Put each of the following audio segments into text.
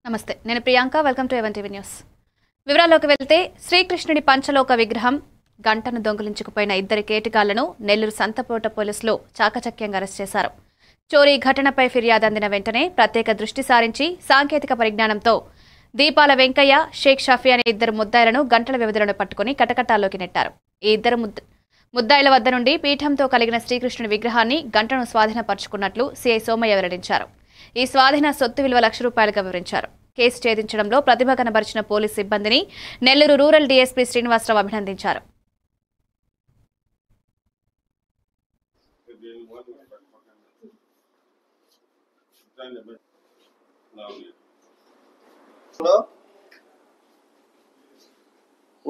నమస్తే, నేను Priyanka. Welcome to even TV news. వివరాల్లోకి వెళ్తే శ్రీకృష్ణుడి పంచలోక విగ్రహం గంటను దొంగిలించుకుపోయిన ఇద్దరి కేటుగాళ్లను నెల్లూరు సంతపోట పోలీసులు చాకచక్యంగా అరెస్ట్ చేశారు. చోరీ ఘటనపై ఫిర్యాదు అందిన వెంటనే ప్రత్యేక దృష్టి సారించి సాంకేతిక పరిజ్ఞానంతో దీపాల వెంకయ్య, షేక్ షఫీ అనే ఇద్దరు ముద్దాయిలను గంటల వ్యవధిలోనే పట్టుకుని కటకటాల్లోకి నెట్టారు. ఈ ఇద్దరు ముద్దాయిల వద్ద నుండి పీఠంతో కలిగిన శ్రీకృష్ణుడి విగ్రహాన్ని గంటను స్వాధీనపరుచుకున్నట్లు సీఐ సోమయ్య వెల్లడించారు. ఈ స్వాధీన సొత్తు విలువ ₹1,00,000గా వివరించారు. కేసు ఛేదించడంలో ప్రతిభ కనబరిచిన పోలీసు సిబ్బందిని నెల్లూరు రూరల్ డీఎస్పీ శ్రీనివాసరావు అభినందించారు.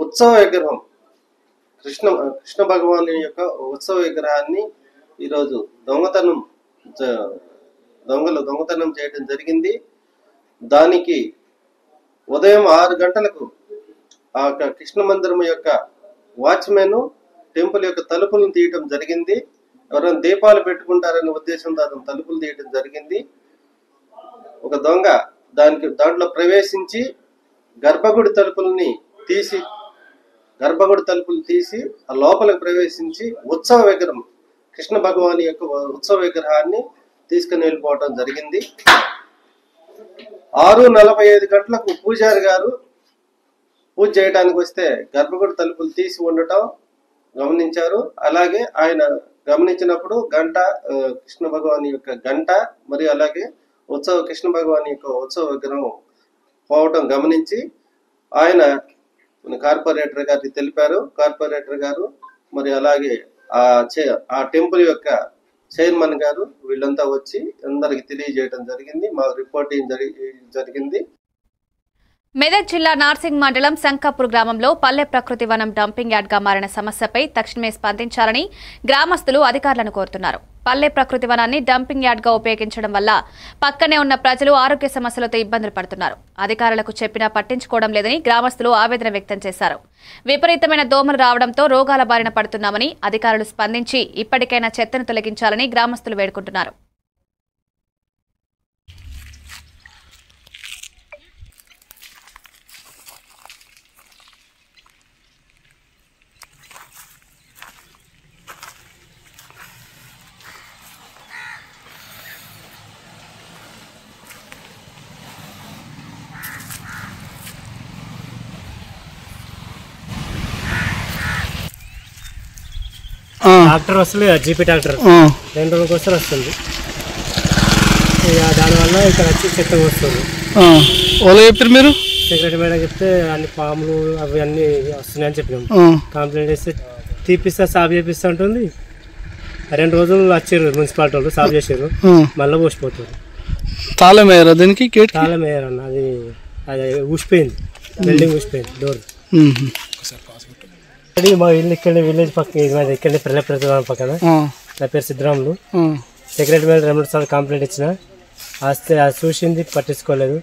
ఉత్సవ విగ్రహం కృష్ణ భగవాన్ యొక్క ఉత్సవ విగ్రహాన్ని ఈరోజు దొంగతనం చేయడం జరిగింది. దానికి ఉదయం 6 గంటలకు ఆ కృష్ణ మందిరం యొక్క వాచ్మెన్ టెంపుల్ యొక్క తలుపులను తీయటం జరిగింది. ఎవరైనా దీపాలు పెట్టుకుంటారనే ఉద్దేశంతో అతను తలుపులు తీయటం జరిగింది. ఒక దొంగ దాంట్లో ప్రవేశించి గర్భగుడి తలుపులు తీసి ఆ లోపలికి ప్రవేశించి ఉత్సవ విగ్రహం కృష్ణ భగవాన్ యొక్క ఉత్సవ విగ్రహాన్ని తీసుకుని వెళ్ళిపోవటం జరిగింది. 6:45 గంటలకు పూజారి గారు పూజ చేయడానికి వస్తే గర్భగుడి తలుపులు తీసి ఉండటం గమనించారు. అలాగే ఆయన గమనించినప్పుడు కృష్ణ భగవాన్ యొక్క గంట మరియు అలాగే కృష్ణ భగవాన్ యొక్క ఉత్సవ విగ్రహం పోవటం గమనించి ఆయన కార్పొరేటర్ గారికి తెలిపారు. కార్పొరేటర్ గారు మరి అలాగే ఆ టెంపుల్ యొక్క చైర్మన్ గారు వీళ్ళంతా వచ్చి అందరికి తెలియజేయడం జరిగింది. మాకు రిపోర్టింగ్ జరిగింది. మెదక్ జిల్లా నార్సింగ్ మండలం సంకాపూర్ గ్రామంలో పల్లె ప్రకృతి వనం డంపింగ్ యార్డ్గా మారిన సమస్యపై తక్షణమే స్పందించాలని గ్రామస్తులు అధికారులను కోరుతున్నారు. పల్లె ప్రకృతి వనాన్ని డంపింగ్ యార్డ్గా ఉపయోగించడం వల్ల పక్కనే ఉన్న ప్రజలు ఆరోగ్య సమస్యలతో ఇబ్బందులు పడుతున్నారు. అధికారులకు చెప్పినా పట్టించుకోవడం లేదని గ్రామస్తులు ఆవేదన వ్యక్తం చేశారు. విపరీతమైన దోమలు రావడంతో రోగాల బారిన పడుతున్నామని అధికారులు స్పందించి ఇప్పటికైనా చెత్తను తొలగించాలని గ్రామస్తులు వేడుకుంటున్నారు. ట్రాక్టర్ వస్తుంది, జీపీ ట్రాక్టర్ 2 రోజులకు వస్తారు వస్తుంది. దానివల్ల ఇక్కడ వచ్చి చెత్త వస్తుంది. వాళ్ళు చెప్పారు, మీరు సెక్రటరీ మేడం చెప్తే అన్ని పాములు అవి అన్నీ వస్తున్నాయని చెప్పినాం. కంప్లైంట్ చేస్తే తీపిస్తా సాఫ్ చేపిస్తా ఉంటుంది. 2 రోజులు వచ్చారు మున్సిపాలిటీ వాళ్ళు, సాఫ్ చేసారు, మళ్ళీ పోసిపోతారు. తాళం వేయరా దీనికి? తాళం వేయరన్న, అది ఊసిపోయింది, బిల్డింగ్ ఊసిపోయింది డోర్. మా ఇల్లు ఇక్కడ విలేజ్ పక్కన, ఇక్కడనే పల్లె ప్రతిభావం పక్కన. నా పేరు సిద్ధరాములు. సెక్రటరీ మేడం 2 సార్లు కంప్లైంట్ ఇచ్చిన, వస్తే అది చూసింది, పట్టించుకోలేదు.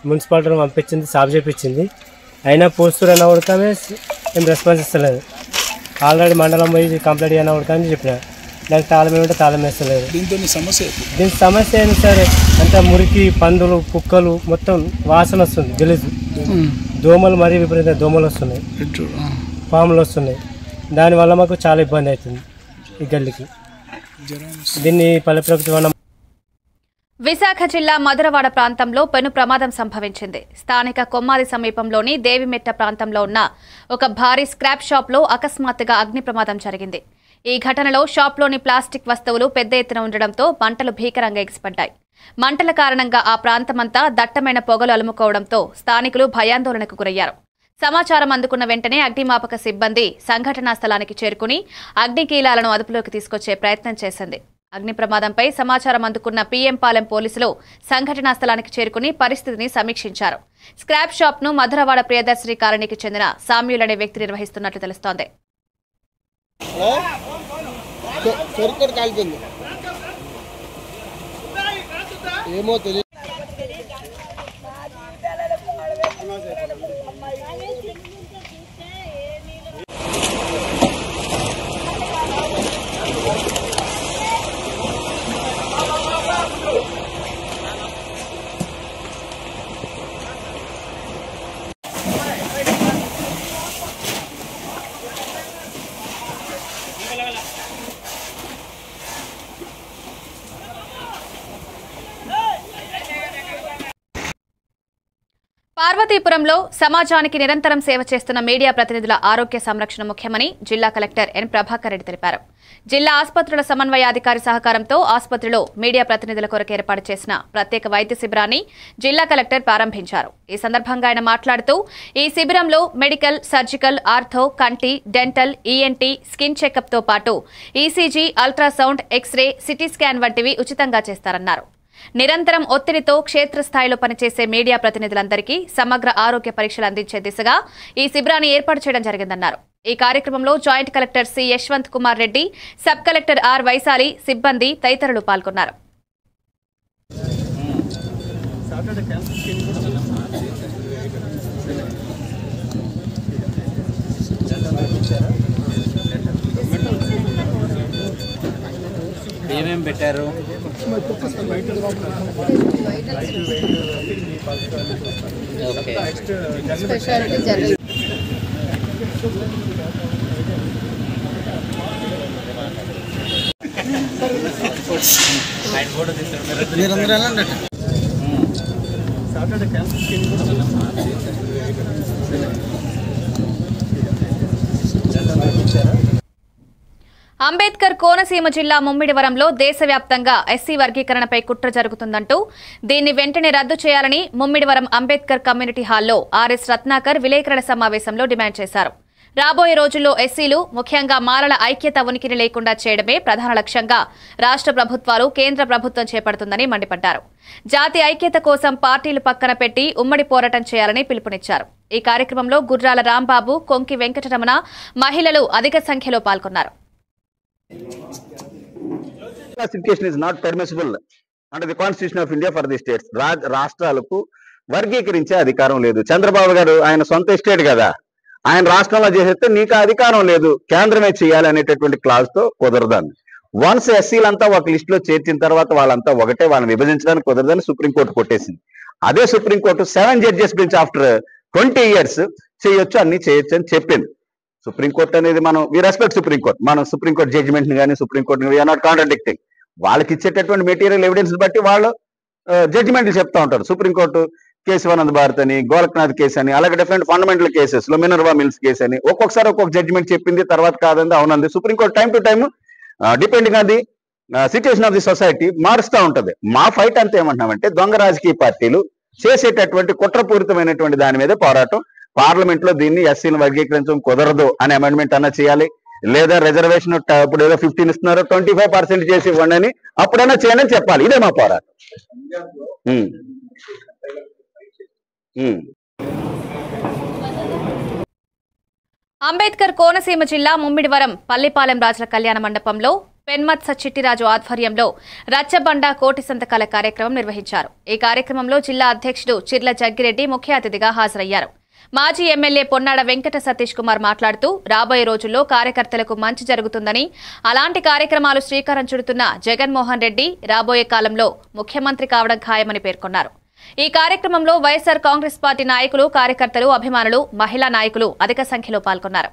మున్సిపాలిటీ పంపించింది, సాఫ్ చేయించింది. అయినా పోస్టర్ అయినా ఉడకమే ఏం రెస్పాన్స్ ఇస్తలేదు. ఆల్రెడీ మండలం పోయి కంప్లైంట్ అయినా ఉడకని చెప్పిన, దానికి తాళం ఏమంటే తాళం వేస్తలేదు. దీని సమస్య ఏంటి సార్ అంటే మురికి, పందులు, కుక్కలు మొత్తం వాసన వస్తుంది, గలీజు. దోమలు మరీ విపరీతంగా దోమలు వస్తున్నాయి, పాములు వస్తున్నాయి. దానివల్ల మాకు చాలా ఇబ్బంది అవుతుంది ఈ గల్లీకి. దీన్ని పల్లె ప్రకృతి వనం. విశాఖ జిల్లా మధురవాడ ప్రాంతంలో పెను ప్రమాదం సంభవించింది. స్థానిక కొమ్మాది సమీపంలోని దేవిమెట్ట ప్రాంతంలో ఉన్న ఒక భారీ స్క్రాప్ షాప్లో అకస్మాత్తుగా అగ్ని ప్రమాదం జరిగింది. ఈ ఘటనలో షాప్లోని ప్లాస్టిక్ వస్తువులు పెద్ద ఎత్తున ఉండడంతో మంటలు భీకరంగా ఎగిసిపడ్డాయి. మంటల కారణంగా ఆ ప్రాంతమంతా దట్టమైన పొగలు అలుముకోవడంతో స్థానికులు భయాందోళనకు గురయ్యారు. సమాచారం అందుకున్న వెంటనే అగ్నిమాపక సిబ్బంది సంఘటనా స్థలానికి చేరుకుని అగ్నికీలాలను అదుపులోకి తీసుకొచ్చే ప్రయత్నం చేసింది. అగ్ని ప్రమాదంపై సమాచారం అందుకున్న పీఎంపాలెం పోలీసులు సంఘటనా స్థలానికి చేరుకుని పరిస్థితిని సమీక్షించారు. స్క్రాప్ షాప్ ను మధురవాడ ప్రియదర్శిని కాలనీకి చెందిన సామ్యూల్ అనే వ్యక్తి నిర్వహిస్తున్నట్లు తెలుస్తోంది. పార్వతీపురంలో సమాజానికి నిరంతరం సేవ చేస్తున్న మీడియా ప్రతినిధుల ఆరోగ్య సంరక్షణ ముఖ్యమని జిల్లా కలెక్టర్ ఎన్ ప్రభాకర్ రెడ్డి తెలిపారు. జిల్లా ఆసుపత్రుల సమన్వయాధికారి సహకారంతో ఆసుపత్రిలో మీడియా ప్రతినిధుల కొరకు ఏర్పాటు చేసిన ప్రత్యేక వైద్య శిబిరాన్ని జిల్లా కలెక్టర్ ప్రారంభించారు. ఈ సందర్భంగా ఆయన మాట్లాడుతూ ఈ శిబిరంలో మెడికల్, సర్జికల్, ఆర్థో, కంటి, డెంటల్, ఈఎన్టీ, స్కిన్ చెకప్ తో పాటు ECG, ultrasound, x-ray, CT scan వంటివి ఉచితంగా చేస్తారన్నారు. నిరంతరం ఒత్తిడితో క్షేత్రస్థాయిలో పనిచేసే మీడియా ప్రతినిధులందరికీ సమగ్ర ఆరోగ్య పరీక్షలు అందించే దిశగా ఈ శిబిరాన్ని ఏర్పాటు చేయడం జరిగిందన్నారు. ఈ కార్యక్రమంలో joint collector C Yashwant Kumar Reddy, sub collector R Vaishali, సిబ్బంది తదితరులు పాల్గొన్నారు. ఏమేమి పెట్టారు? మీరందరూ వెళ్ళండి. అంబేద్కర్ కోనసీమ జిల్లా ముమ్మిడివరంలో దేశవ్యాప్తంగా ఎస్సీ వర్గీకరణపై కుట్ర జరుగుతుందంటూ దీన్ని వెంటనే రద్దు చేయాలని ముమ్మిడివరం అంబేద్కర్ కమ్యూనిటీ హాల్లో ఆర్ఎస్ రత్నాకర్ విలేకరుల సమావేశంలో డిమాండ్ చేశారు. రాబోయే రోజుల్లో ఎస్సీలు, ముఖ్యంగా మాలల ఐక్యత ఉనికిని లేకుండా చేయడమే ప్రధాన లక్ష్యంగా రాష్ట్ర ప్రభుత్వాలు, కేంద్ర ప్రభుత్వం చేపడుతుందని మండిపడ్డారు. జాతి ఐక్యత కోసం పార్టీలు పక్కన పెట్టి ఉమ్మడి పోరాటం చేయాలని పిలుపునిచ్చారు. ఈ కార్యక్రమంలో గుర్రాల రాంబాబు, కొంకి వెంకటరమణ, మహిళలు అధిక సంఖ్యలో పాల్గొన్నారు. Classification is not permissible under the Constitution of India for the states. రాష్ట్రాలకు వర్గీకరించే అధికారం లేదు. చంద్రబాబు గారు ఆయన సొంత స్టేట్ కదా, ఆయన రాష్ట్రంలో చేసేస్తే నీకు అధికారం లేదు, కేంద్రమే చేయాలి అనేటటువంటి క్లాజ్ తో కుదరదాన్ని. వన్స్ ఎస్సీలంతా ఒక లిస్ట్ లో చేర్చిన తర్వాత వాళ్ళంతా ఒకటే, వాళ్ళని విభజించడానికి కుదరదని సుప్రీంకోర్టు కొట్టేసింది. అదే supreme court 7 judges bench after 20 years చేయొచ్చు, అన్ని చేయొచ్చు అని చెప్పింది. సుప్రీంకోర్టు అనేది మనం వి రెస్పెక్ట్ సుప్రీంకోర్టు, మనం సుప్రీంకోర్టు జడ్జిమెంట్ ని కానీ సుప్రీంకోర్టు వీఆర్ నాట్ కాంట్రాడిక్టింగ్. వాళ్ళకి ఇచ్చేటటువంటి మెటీరియల్ ఎవిడెన్స్ బట్టి వాళ్ళు జడ్జిమెంట్లు చెప్తా ఉంటారు. సుప్రీంకోర్టు కేశవానంద్ భారత్ అని, గోలక్నాథ్ కేసు అని, అలాగే డిఫరెంట్ ఫండమెంటల్ కేసెస్ లో మినర్వా మిల్స్ కేసు అని ఒక్కొక్కసారి ఒక్కొక్క జడ్జిమెంట్ చెప్పింది, తర్వాత కాదంది, అవునంది. Supreme Court time to time depending on the situation of the society మారుస్తూ ఉంటది. మా ఫైట్ అంతా ఏమంటున్నామంటే దొంగ రాజకీయ పార్టీలు చేసేటటువంటి కుట్రపూరితమైనటువంటి దాని మీద పోరాటం. పార్లమెంట్ లో దీన్ని ఎస్సీని వర్గీకరించడం కుదరదు అని అమెండ్మెంట్ అన్నా చేయాలి, లేదా రిజర్వేషన్ ఇప్పుడు ఏదో 15 ఇస్తున్నారు 25% చేసి ఇవ్వండి అని అప్పుడైనా చేయని చెప్పాలి. ఇదే మా పోరాటం. అంబేద్కర్ కోనసీమ జిల్లా ముమ్మిడివరం పల్లిపాలెం రాజుల కళ్యాణ మండపంలో పెన్మత్స చిట్టిరాజు ఆధ్వర్యంలో రచ్చబండ కోటి సంతకాల కార్యక్రమం నిర్వహించారు. ఈ కార్యక్రమంలో జిల్లా అధ్యక్షుడు చిర్ల జగ్గిరెడ్డి ముఖ్య అతిథిగా హాజరయ్యారు. మాజీ ఎమ్మెల్యే పొన్నాడ వెంకట సతీష్ కుమార్ మాట్లాడుతూ రాబోయే రోజుల్లో కార్యకర్తలకు మంచి జరుగుతుందని, అలాంటి కార్యక్రమాలు శ్రీకారం చుడుతున్న జగన్మోహన్ రెడ్డి రాబోయే కాలంలో ముఖ్యమంత్రి కావడం ఖాయమని పేర్కొన్నారు. ఈ కార్యక్రమంలో వైఎస్సార్ కాంగ్రెస్ పార్టీ నాయకులు, కార్యకర్తలు, అభిమానులు, మహిళా నాయకులు అధిక సంఖ్యలో పాల్గొన్నారు.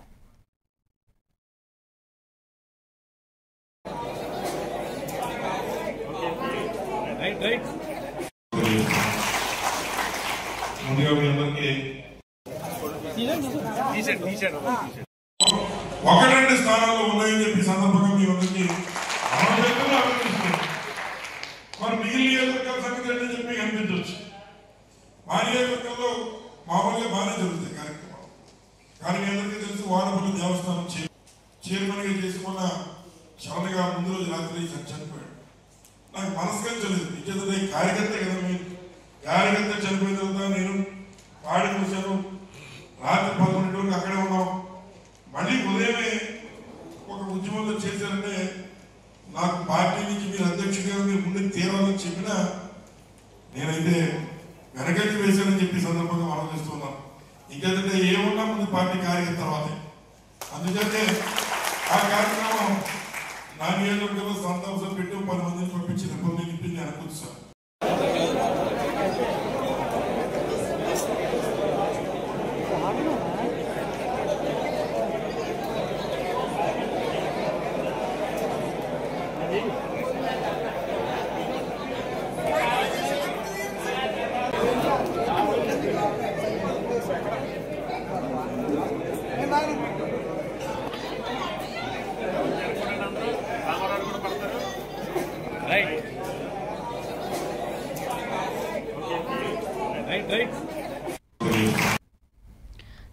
ఒకటి స్థానాల్లో ఉన్నాయని చెప్పి సందర్భంగా మీ అందరికీ మరి మిగిలిన నియోజకవర్గాల సంగతి అని చెప్పి కనిపించవచ్చు. మా నియోజకవర్గంలో మామూలుగా బాగానే జరుగుతాయి కార్యక్రమాలు. కానీ మీ అందరికీ తెలుసు వాడపల్లి దేవస్థానం చైర్మన్ గా చేసుకున్న శవనగా ముందు రోజు రాత్రి చనిపోయాడు. నాకు మనస్కరించలేదు. ఇచ్చేదంటే కార్యకర్త కదా, మీరు కార్యకర్త చనిపోయిన తర్వాత నేను పాడి కూర్చాను, రాత్రి 11 వరకు అక్కడే ఉన్నాం. మళ్ళీ ఉదయమే ఒక ఉద్యమంలో చేశారంటే నాకు పార్టీ నుంచి మీరు అధ్యక్షుడిగా మీరు ముందు తీరాలని చెప్పినా నేనైతే వెనకకి వేశానని చెప్పి సందర్భంగా మనం చేస్తున్నాం. ఇంకేంటంటే ఏమున్నా ముందు పార్టీ కార్యకర్త తర్వాతే. అందుకంటే ఆ కార్యక్రమం నా నియోజకవర్గంలో సంతాంశం పెట్టి 10 మందిని పంపించి రిపబ్లిక్ ఇప్పింది అనుకుంటున్నాను.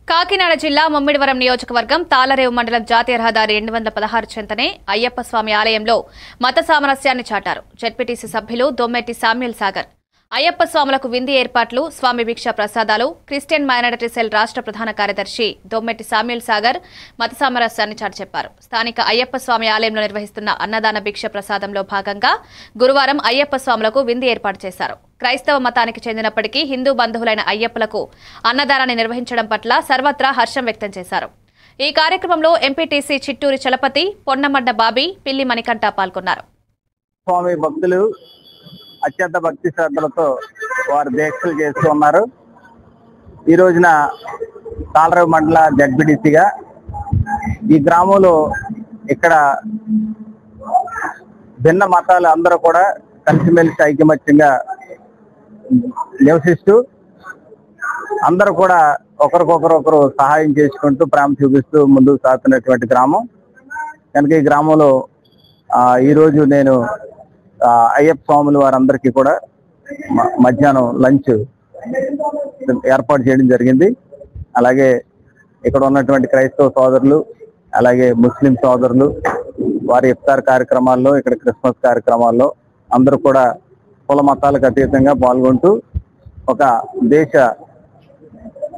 కాకినాడ జిల్లా ముమ్మిడివరం నియోజకవర్గం తాళరేవు మండలం జాతీయ రహదారి 216 చెంతనే అయ్యప్ప స్వామి ఆలయంలో మత సామరస్యాన్ని చాటారు జెడ్పీటీసీ సభ్యులు దొమ్మెట్టి సామ్యుల్ సాగర్. అయ్యప్ప స్వాములకు విందు ఏర్పాట్లు, స్వామి భిక్ష ప్రసాదాలు. క్రిస్టియన్ మైనారిటీ సెల్ రాష్ట్ర ప్రధాన కార్యదర్శి దొమ్మెట్టి సామ్యుల్ సాగర్ మత సామరస్యాన్ని చాటి చెప్పారు. స్థానిక అయ్యప్ప స్వామి ఆలయంలో నిర్వహిస్తున్న అన్నదాన భిక్ష ప్రసాదంలో భాగంగా గురువారం అయ్యప్ప స్వాములకు విందు ఏర్పాటు చేశారు. క్రైస్తవ మతానికి చెందినప్పటికీ హిందూ బంధువులైన అయ్యప్పలకు అన్నదానాన్ని నిర్వహించడం పట్ల సర్వత్రా హర్షం వ్యక్తం చేశారు. ఈ కార్యక్రమంలో ఎంపీటీసీ చిట్టూరి చలపతి, పొన్నమడ్డ బాబీ, పిల్లి మణికంఠ పాల్గొన్నారు. స్వామి భక్తులు అత్యంత భక్తి శ్రద్ధలతో వారు దీక్షలు చేస్తూ ఉన్నారు. ఈ రోజున తాళరేవు మండల జడ్పీటీసీగా ఈ గ్రామంలో ఇక్కడ భిన్న మతాలు అందరూ కూడా కలిసిమెలిసి ఐకమత్యంగా నివసిస్తూ అందరూ కూడా ఒకరికొకరు సహాయం చేసుకుంటూ ప్రేమ చూపిస్తూ ముందుకు సాగుతున్నటువంటి గ్రామం కనుక ఈ గ్రామంలో ఈరోజు నేను అయ్యప్ప స్వాములు వారందరికీ కూడా మధ్యాహ్నం లంచ్ ఏర్పాటు చేయడం జరిగింది. అలాగే ఇక్కడ ఉన్నటువంటి క్రైస్తవ సోదరులు అలాగే ముస్లిం సోదరులు వారి ఇఫ్తార్ కార్యక్రమాల్లో ఇక్కడ క్రిస్మస్ కార్యక్రమాల్లో అందరూ కూడా కుల మతాలకు అతీతంగా పాల్గొంటూ ఒక దేశ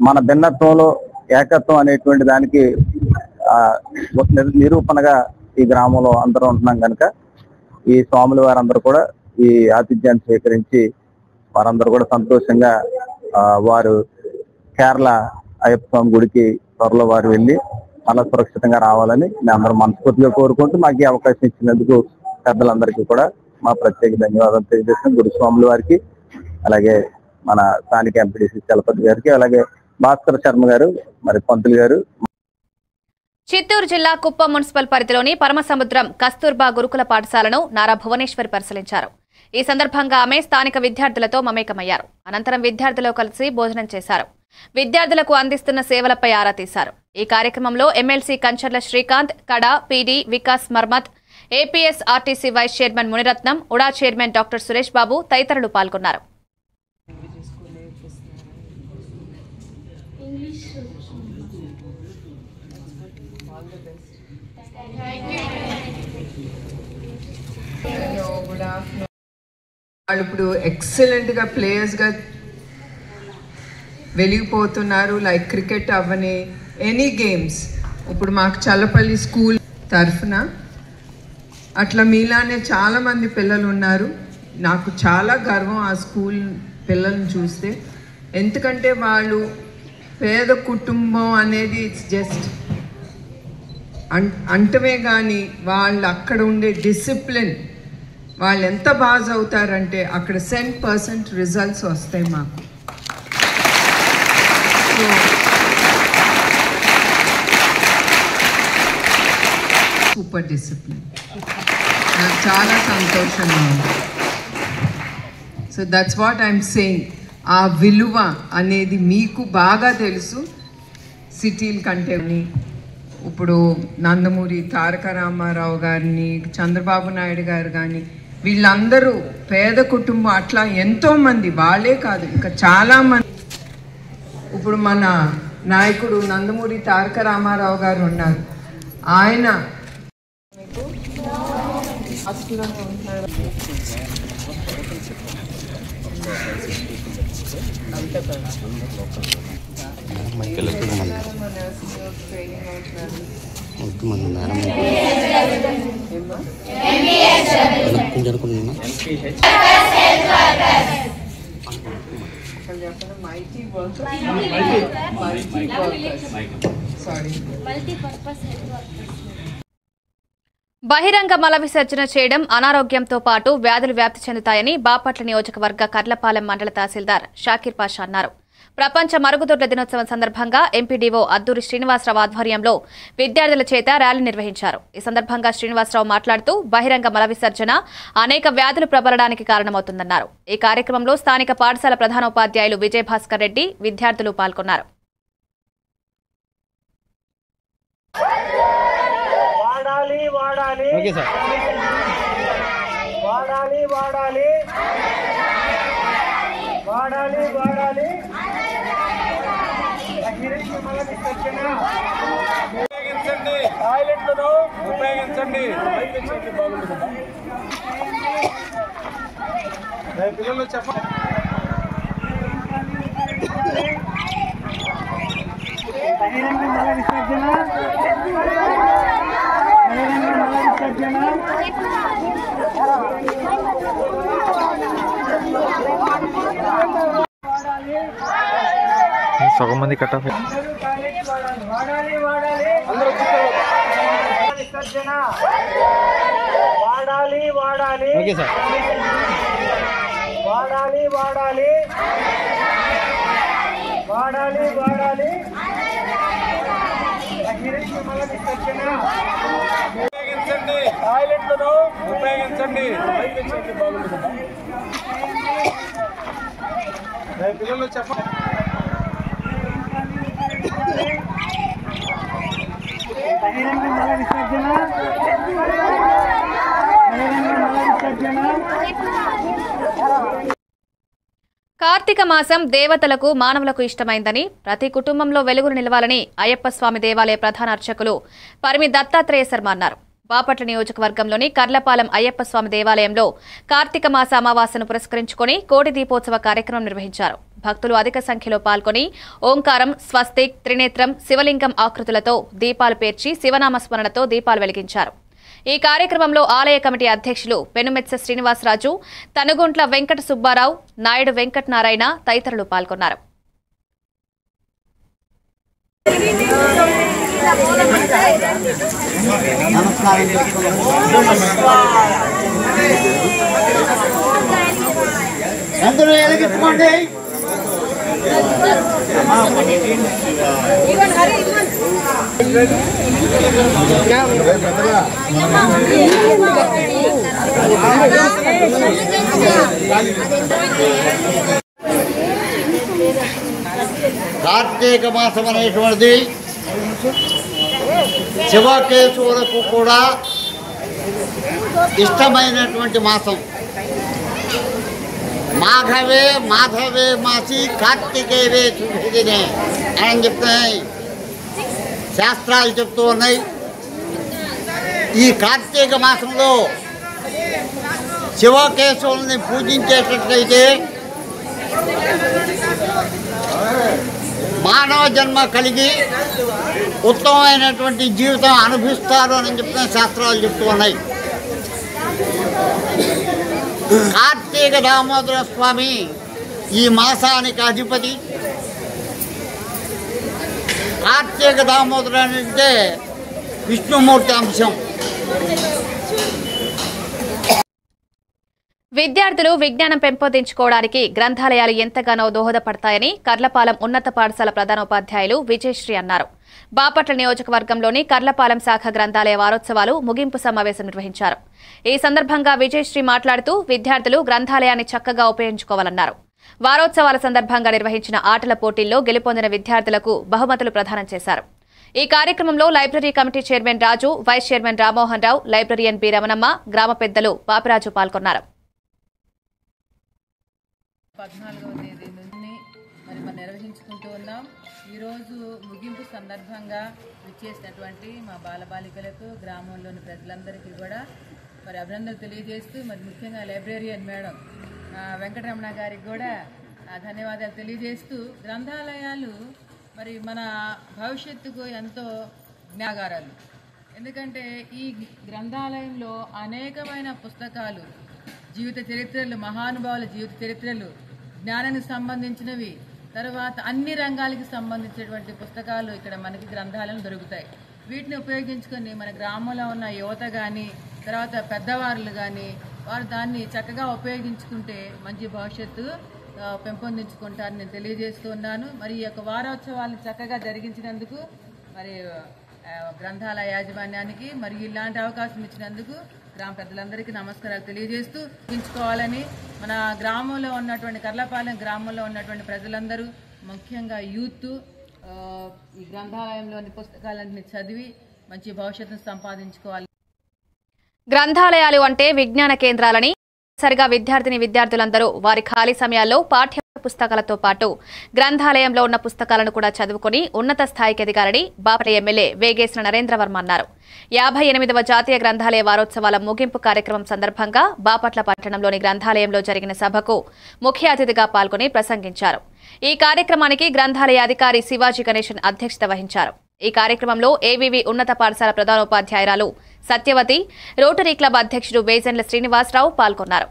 మన భిన్నత్వంలో ఏకత్వం అనేటువంటి దానికి నిరూపణగా ఈ గ్రామంలో అందరూ ఉంటున్నాం కనుక ఈ స్వాములు వారందరూ కూడా ఈ ఆతిథ్యాన్ని స్వీకరించి వారందరూ కూడా సంతోషంగా వారు కేరళ అయ్యప్ప స్వామి గుడికి త్వరలో వారు వెళ్ళి మళ్ళా సురక్షితంగా రావాలని మేము అందరం మనస్ఫూర్తిగా కోరుకుంటూ మాకు ఈ అవకాశం ఇచ్చినందుకు పెద్దలందరికీ కూడా మా ప్రత్యేక ధన్యవాదాలు తెలియజేస్తాం. గురుస్వాముల వారికి అలాగే మన స్థానిక ఎంపీటీసీ చలపతి గారికి అలాగే భాస్కర్ శర్మ గారు మరి పంతులు గారు. చిత్తూరు జిల్లా కుప్పం మున్సిపల్ పరిధిలోని పరమసముద్రం కస్తూర్బా గురుకుల పాఠశాలను నారా భువనేశ్వరి పరిశీలించారు. ఈ సందర్భంగా ఆమె స్థానిక విద్యార్థులతో మమేకమయ్యారు. అనంతరం విద్యార్థులు కలిసి భోజనం చేశారు. విద్యార్థులకు అందిస్తున్న సేవలపై ఆరా తీశారు. ఈ కార్యక్రమంలో ఎమ్మెల్సీ కంచర్ల శ్రీకాంత్, కడా, PD Vikas Marmat, APS RTC vice chairman Muniratnam, ఉడా చైర్మన్ డాక్టర్ సురేష్ బాబు తదితరులు పాల్గొన్నారు. వాళ్ళు ఇప్పుడు ఎక్సలెంట్గా ప్లేయర్స్గా వెలిగిపోతున్నారు. లైక్ క్రికెట్ అవ్వని ఎనీ గేమ్స్ ఇప్పుడు మాకు చల్లపల్లి స్కూల్ తరఫున అట్లా మీలానే చాలామంది పిల్లలు ఉన్నారు. నాకు చాలా గర్వం ఆ స్కూల్ పిల్లల్ని చూస్తే. ఎందుకంటే వాళ్ళు పేద కుటుంబం అనేది ఇట్స్ జస్ట్ అంటమే కానీ వాళ్ళు అక్కడ ఉండే డిసిప్లిన్ వాళ్ళు ఎంత బాగా చదువుతారంటే అక్కడ 100% రిజల్ట్స్ వస్తాయి మాకు. సూపర్ డిసిప్లిన్, నాకు చాలా సంతోషంగా ఉంది. So that's what I'm saying. ఆ విలువ అనేది మీకు బాగా తెలుసు సిటీల కంటే. ఇప్పుడు నందమూరి తారక రామారావు గారిని, చంద్రబాబు నాయుడు గారు కానీ వీళ్ళందరూ పేద కుటుంబం అట్లా ఎంతోమంది, వాళ్ళే కాదు ఇంకా చాలామంది. ఇప్పుడు మన నాయకుడు నందమూరి తారక రామారావు గారు ఉన్నారు. ఆయన బహిరంగ మల విసర్జన చేయడం అనారోగ్యంతో పాటు వ్యాధులు వ్యాప్తి చెందుతాయని బాపట్ల నియోజకవర్గ కర్లపాలెం మండల తహసీల్దార్ షాకీర్ పాషా అన్నారు. ప్రపంచ మరుగుదొడ్ల దినోత్సవం సందర్భంగా ఎంపీడీఓ అద్దూరి శ్రీనివాసరావు ఆధ్వర్యంలో విద్యార్థుల చేత ర్యాలీ నిర్వహించారు. ఈ సందర్భంగా శ్రీనివాసరావు మాట్లాడుతూ బహిరంగ మల విసర్జన అనేక వ్యాధులు ప్రబలడానికి కారణమవుతుందన్నారు. ఈ కార్యక్రమంలో స్థానిక పాఠశాల ప్రధానోపాధ్యాయులు విజయభాస్కర్ రెడ్డి, విద్యార్థులు పాల్గొన్నారు. వాడాలి వాడాలి వాడాలి వాడాలి బహిరంగ మల విసర్జన ఉపయోగించండి, టాయిలెట్లను ఉపయోగించండి. పిల్లలు చెప్పండి. బహిరంగ మల విసర్జన బహిరంగ మల విసర్జన సగం మంది కట్ ఆఫ్ వాడాలి వాడాలి విసర్జన వాడాలి వాడాలి వాడాలి వాడాలి వాడాలి వాడాలి బహిరంగ మల విసర్జన ఉపయోగించండి, టాయిలెట్లను ఉపయోగించండి. పిల్లలు చెప్పండి. బహిరంగ మల విసర్జన బహిరంగ మల విసర్జన. కార్తీక మాసం దేవతలకు మానవులకు ఇష్టమైందని ప్రతి కుటుంబంలో వెలుగులు నిలవాలని అయ్యప్ప స్వామి దేవాలయ ప్రధాన అర్చకులు పరిమి దత్తాత్రేయ శర్మ అన్నారు. బాపట్ల నియోజకవర్గంలోని కర్లపాలెం అయ్యప్ప స్వామి దేవాలయంలో కార్తీక మాస అమావాస్యను పురస్కరించుకుని కోటి దీపోత్సవ కార్యక్రమం నిర్వహించారు. భక్తులు అధిక సంఖ్యలో పాల్గొని ఓంకారం, స్వస్తిక్, త్రినేత్రం, శివలింగం ఆకృతులతో దీపాలు పేర్చి శివనామస్మరణతో దీపాలు వెలిగించారు. ఈ కార్యక్రమంలో ఆలయ కమిటీ అధ్యక్షులు పెనుమెత్స శ్రీనివాసరాజు, తనుగుంట్ల వెంకట సుబ్బారావు, నాయుడు వెంకట నారాయణ తదితరులు పాల్గొన్నారు. కార్తీక మాసం అనేటువంటిది శివకేశవులకు కూడా ఇష్టమైనటువంటి మాసం. మాఘవే మాధవే మాసి కార్తికేవే శుభిదినే అని చెప్తున్నాయి శాస్త్రాలు, చెప్తూ ఉన్నాయి. ఈ కార్తీక మాసంలో శివకేశవుల్ని పూజించేటట్లయితే మానవ జన్మ కలిగి ఉత్తమమైనటువంటి జీవితం అనుభవిస్తారు అని చెప్తున్న శాస్త్రాలు చెప్తూ ఉన్నాయి. కార్తీక దామోదర స్వామి ఈ మాసానికి అధిపతి. కార్తీక దామోదర అంటే విష్ణుమూర్తి అంశం. విద్యార్థులు విజ్ఞానం పెంపొందించుకోవడానికి గ్రంథాలయాలు ఎంతగానో దోహదపడతాయని కర్లపాలెం ఉన్నత పాఠశాల ప్రధానోపాధ్యాయులు విజయశ్రీ అన్నారు. బాపట్ల నియోజకవర్గంలోని కర్లపాలెం శాఖ గ్రంథాలయ వారోత్సవాలు ముగింపు సమావేశం నిర్వహించారు. ఈ సందర్భంగా విజయశ్రీ మాట్లాడుతూ విద్యార్థులు గ్రంథాలయాన్ని చక్కగా ఉపయోగించుకోవాలన్నారు. వారోత్సవాల సందర్భంగా నిర్వహించిన ఆటల పోటీల్లో గెలుపొందిన విద్యార్థులకు బహుమతులు ప్రదానం చేశారు. ఈ కార్యక్రమంలో లైబ్రరీ కమిటీ చైర్మన్ రాజు, vice chairman Rammohan Rao, librarian B Ramanamma, గ్రామ పెద్దలు పాపిరాజు పాల్గొన్నారు. 14వ తేదీ నుండి మనం నిర్వహించుకుంటూ ఉన్నాం. ఈరోజు ముగింపు సందర్భంగా విచ్చేసినటువంటి మా బాలబాలికలకు, గ్రామంలోని ప్రజలందరికీ కూడా అభినందనలు తెలియజేస్తూ, ముఖ్యంగా లైబ్రేరియన్ మేడం వెంకటరమణ గారికి కూడా ధన్యవాదాలు తెలియజేస్తూ, గ్రంథాలయాలు మన భవిష్యత్తుకు ఎంతో జ్ఞాగారాలు. ఎందుకంటే ఈ గ్రంథాలయంలో అనేకమైన పుస్తకాలు, జీవిత చరిత్రలు, మహానుభావుల జీవిత చరిత్రలు, జ్ఞానానికి సంబంధించినవి, తర్వాత అన్ని రంగాలకి సంబంధించినటువంటి పుస్తకాలు ఇక్కడ మనకి గ్రంథాలయం దొరుకుతాయి. వీటిని ఉపయోగించుకొని మన గ్రామంలో ఉన్న యువత కానీ, తర్వాత పెద్దవాళ్ళు కానీ వారు దాన్ని చక్కగా ఉపయోగించుకుంటే మంచి భవిష్యత్తు పెంపొందించుకుంటారని నేను తెలియజేస్తూ ఉన్నాను. ఈ యొక్క వారోత్సవాలను చక్కగా జరిగించినందుకు గ్రంథాలయ యాజమాన్యానికి ఇలాంటి అవకాశం ఇచ్చినందుకు గ్రామ పెద్దలందరికీ నమస్కారాలు తెలియజేస్తూ ఉంచుకోవాలని, మన గ్రామంలో ఉన్నటువంటి కర్లపాలెం గ్రామంలో ఉన్నటువంటి ప్రజలందరూ, ముఖ్యంగా యూత్ ఈ గ్రంథాలయంలోని పుస్తకాలన్నీ చదివి మంచి భవిష్యత్తును సంపాదించుకోవాలి. గ్రంథాలయాలు అంటే విజ్ఞాన కేంద్రాలని సరిగా విద్యార్థులందరూ వారి ఖాళీ సమయాల్లో పాఠ్య పుస్తకాలతో పాటు గ్రంథాలయంలో ఉన్న పుస్తకాలను కూడా చదువుకుని ఉన్నత స్థాయికి ఎదిగారని బాపట్ల ఎమ్మెల్యే వేగేశ్వర నరేంద్రవర్మ అన్నారు. 58వ జాతీయ గ్రంథాలయ వారోత్సవాల ముగింపు కార్యక్రమం సందర్భంగా బాపట్ల పట్టణంలోని గ్రంథాలయంలో జరిగిన సభకు ముఖ్య అతిథిగా పాల్గొని ప్రసంగించారు. ఈ కార్యక్రమానికి గ్రంథాలయ అధికారి శివాజీ గణేశన్ అధ్యక్షత వహించారు. ఈ కార్యక్రమంలో ఏవీవీ ఉన్నత పాఠశాల ప్రధానోపాధ్యాయురాలు సత్యవతి, రోటరీ క్లబ్ అధ్యక్షుడు వేజన్ల శ్రీనివాసరావు పాల్గొన్నారు.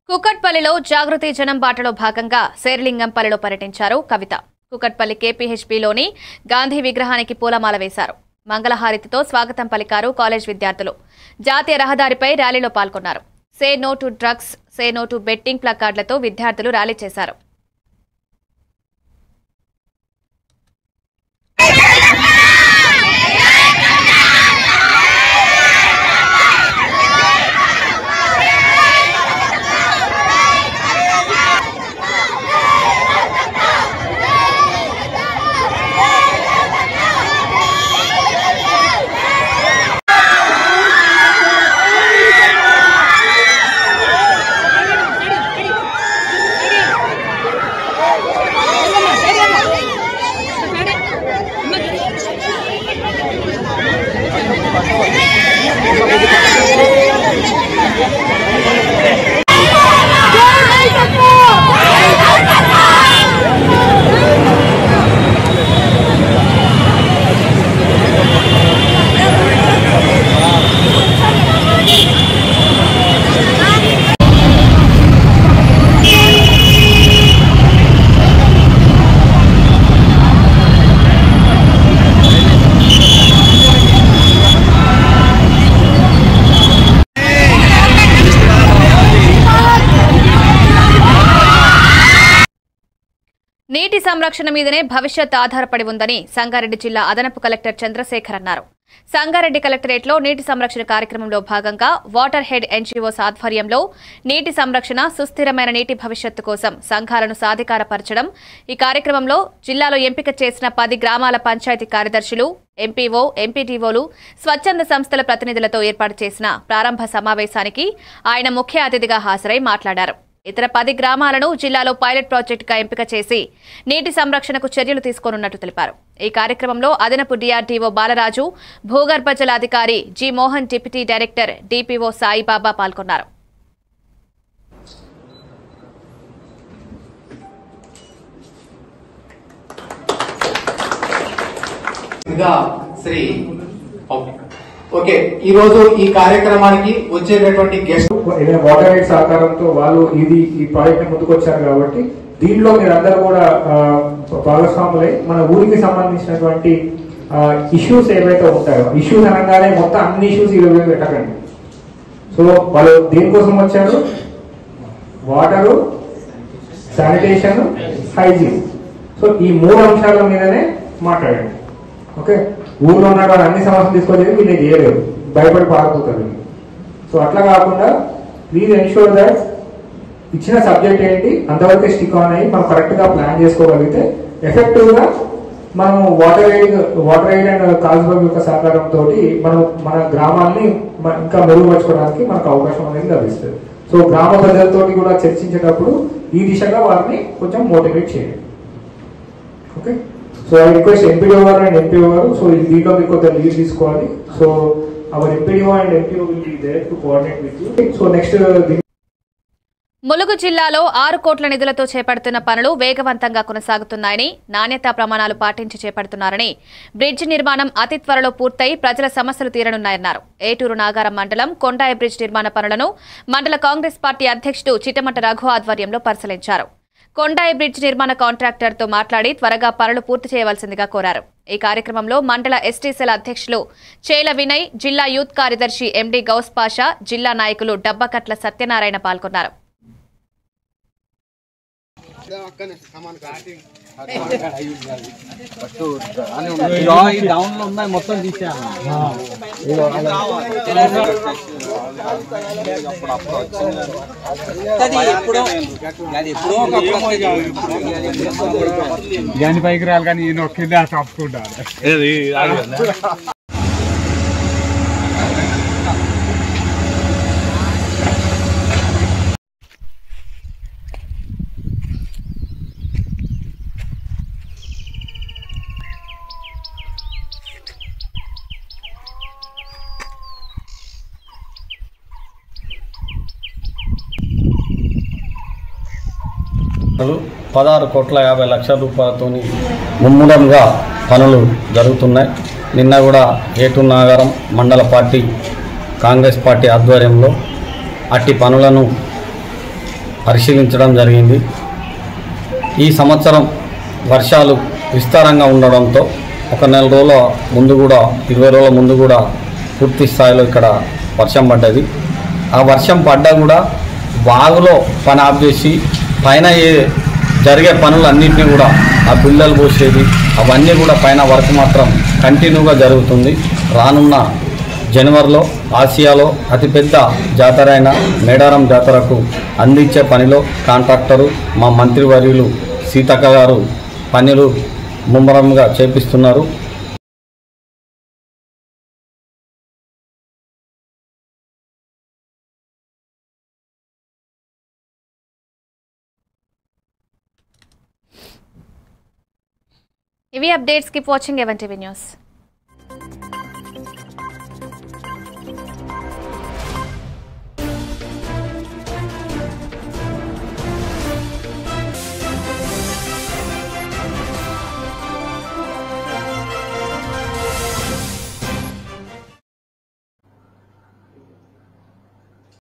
కుకట్పల్లిలో జాగృతి జనం బాటలో భాగంగా శేర్లింగంపల్లిలో పర్యటించారు కవిత. కుకట్పల్లి కేపీహెచ్బీలోని గాంధీ విగ్రహానికి పూలమాల వేశారు. మంగళహారతితో స్వాగతం పలికారు కాలేజ్ విద్యార్థులు. జాతీయ రహదారిపై ర్యాలీలో పాల్గొన్నారు. Say no to drugs, say no to betting ప్లకార్డులతో విద్యార్థులు ర్యాలీ చేశారు. నీటి సంరక్షణ మీదనే భవిష్యత్ ఆధారపడి ఉందని సంగారెడ్డి జిల్లా అదనపు కలెక్టర్ చంద్రశేఖర్ అన్నారు. సంగారెడ్డి కలెక్టరేట్లో నీటి సంరక్షణ కార్యక్రమంలో భాగంగా వాటర్ హెడ్ ఎన్జీఓస్ ఆధ్వర్యంలో నీటి సంరక్షణ, సుస్థిరమైన నీటి భవిష్యత్తు కోసం సంఘాలను సాధికారపరచడం. ఈ కార్యక్రమంలో జిల్లాలో ఎంపిక చేసిన 10 గ్రామాల పంచాయతీ కార్యదర్శులు, ఎంపీఓ, ఎంపీటీఓలు, స్వచ్ఛంద సంస్థల ప్రతినిధులతో ఏర్పాటు చేసిన ప్రారంభ సమావేశానికి ఆయన ముఖ్య అతిథిగా హాజరై మాట్లాడారు. ఇతర 10 గ్రామాలను జిల్లాలో పైలట్ ప్రాజెక్టుగా ఎంపిక చేసి నీటి సంరక్షణకు చర్యలు తీసుకోనున్నట్టు తెలిపారు. ఈ కార్యక్రమంలో అదనపు డీఆర్డీఓ బాలరాజు, భూగర్భ జల అధికారి G Mohan, deputy director DPO Saibaba పాల్గొన్నారు. ఓకే, ఈ రోజు ఈ కార్యక్రమానికి వచ్చేటటువంటి గెస్ట్ వాటర్ రైట్ సహకారంతో వాళ్ళు ఈ ప్రాజెక్ట్ ముందుకొచ్చారు కాబట్టి దీంట్లో మీరు అందరూ కూడా భాగస్వాములై మన ఊరికి సంబంధించినటువంటి ఇష్యూస్ ఏవైతే ఉంటాయో, ఇష్యూస్ అనగానే మొత్తం అన్ని ఇష్యూస్ ఈరోజు పెట్టకండి. సో వాళ్ళు దేనికోసం వచ్చారు? Water, sanitation, hygiene. సో ఈ 3 అంశాల మీదనే మాట్లాడండి. ఓకే, ఊర్లో ఉన్న అన్ని సమస్యలు తీసుకొచ్చేది వీళ్ళు చేయలేరు, భయపడి పారిపోతారు. సో అట్లా కాకుండా ప్లీజ్ ఎన్ష్యూర్ దట్ ఇచ్చిన సబ్జెక్ట్ ఏంటి అంతవరకు స్టిక్ ఆన్ అయ్యి మనం కరెక్ట్ గా ప్లాన్ చేసుకోగలిగితే ఎఫెక్టివ్ గా మనం వాటర్ ఎయిడ్ అండ్ కాల్స్బర్గ్ యొక్క సహకారంతో మనం మన గ్రామాన్ని ఇంకా మెరుగుపరచుకోవడానికి మనకు అవకాశం అనేది లభిస్తుంది. సో గ్రామ ప్రజలతో కూడా చర్చించేటప్పుడు ఈ దిశగా వారిని కొంచెం మోటివేట్ చేయండి. Okay, so I request MPDO గారు అండ్ ఎంపీఓ గారు, సో దీంట్లో మీరు కొంత లీడ్ తీసుకోవాలి. So our MPDO and MPO will be there to coordinate with you. So next Mulugu జిల్లాలో 6 కోట్ల నిధులతో చేపడుతున్న పనులు వేగవంతంగా కొనసాగుతున్నాయని, నాణ్యతా ప్రమాణాలు పాటించి చేపడుతున్నారని, బ్రిడ్జి నిర్మాణం అతి త్వరలో పూర్తయి ప్రజల సమస్యలు తీరనున్నాయన్నారు. ఏటూరు నాగారం మండలం కొండాయి బ్రిడ్జ్ నిర్మాణ పనులను మండల కాంగ్రెస్ పార్టీ అధ్యక్షుడు చిట్టమట రఘు ఆధ్వర్యంలో పరిశీలించారు. కొండాయి బ్రిడ్జ్ నిర్మాణ కాంట్రాక్టర్తో మాట్లాడి త్వరగా పనులు పూర్తి చేయవలసిందిగా కోరారు. ఈ కార్యక్రమంలో మండల ఎస్టీసీల అధ్యక్షులు చేల వినయ్, జిల్లా యూత్ కార్యదర్శి ఎండీ గౌస్ పాషా, జిల్లా నాయకులు డబ్బకట్ల సత్యనారాయణ పాల్గొన్నారు. దాని పైకి రాలి కానీ ఈయన ఒక్కడే తప్పుకుంటారు. ₹16,50,00,000 ముమ్మూలంగా పనులు జరుగుతున్నాయి. నిన్న కూడా ఏటూరు నాగారం మండల పార్టీ కాంగ్రెస్ పార్టీ ఆధ్వర్యంలో అట్టి పనులను పరిశీలించడం జరిగింది. ఈ సంవత్సరం వర్షాలు విస్తారంగా ఉండడంతో ఒక నెల రోజుల ముందు కూడా 20 రోజుల ముందు కూడా పూర్తి స్థాయిలో ఇక్కడ వర్షం పడ్డది. ఆ వర్షం పడ్డా కూడా వాగులో పని ఆఫ్ చేసి పైన జరిగే పనులన్నింటినీ కూడా ఆ బిళ్ళలు పోసేది అవన్నీ కూడా పైన వర్క్ మాత్రం కంటిన్యూగా జరుగుతుంది. రానున్న జనవరిలో ఆసియాలో అతిపెద్ద జాతర అయిన మేడారం జాతరకు అందించే పనిలో కాంట్రాక్టరు మా మంత్రివర్యులు సీతక్క గారు పనులు ముమ్మరంగా చేపిస్తున్నారు. ఇవి updates. Keep watching 11 TV news.